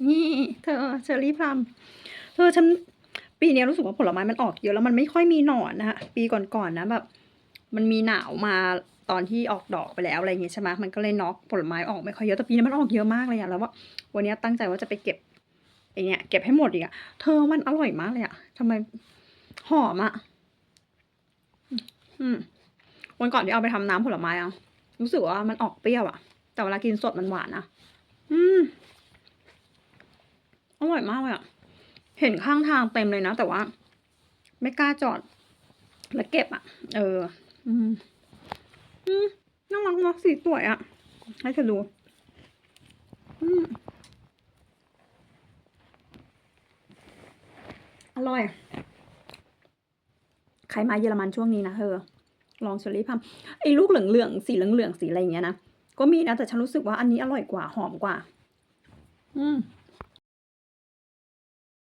นี่เธอเชอร์รี่พลัมเธอฉันปีนี้รู้สึกว่าผลไม้มันออกเยอะแล้วมันไม่ค่อยมีหนอนนะคะปีก่อนๆนะแบบมันมีหนาวมาตอนที่ออกดอกไปแล้วอะไรอย่างงี้ใช่ไหมมันก็เลยน็อกผลไม้ออกไม่ค่อยเยอะแต่ปีนี้มันออกเยอะมากเลยอะแล้วว่าวันนี้ตั้งใจว่าจะไปเก็บไอเนี้ยเก็บให้หมดอีกอะเธอมันอร่อยมากเลยอะทำไมหอมอะวันก่อนที่เอาไปทำน้ำผลไม้อะรู้สึกว่ามันออกเปรี้ยวอะแต่เวลากินสดมันหวานนะอร่อยมากเลยอะเห็นข้างทางเต็มเลยนะแต่ว่าไม่กล้าจอดแล้วเก็บอ่ะน่ารักเนาะสีสวยอ่ะให้เธอดูอร่อยใครมาเยอรมันช่วงนี้นะเธอลองเชอร์รี่พัมไอ้ลูกเหลืองๆสีเหลืองๆสีอะไรอย่างเงี้ยนะก็มีนะแต่ฉันรู้สึกว่าอันนี้อร่อยกว่าหอมกว่า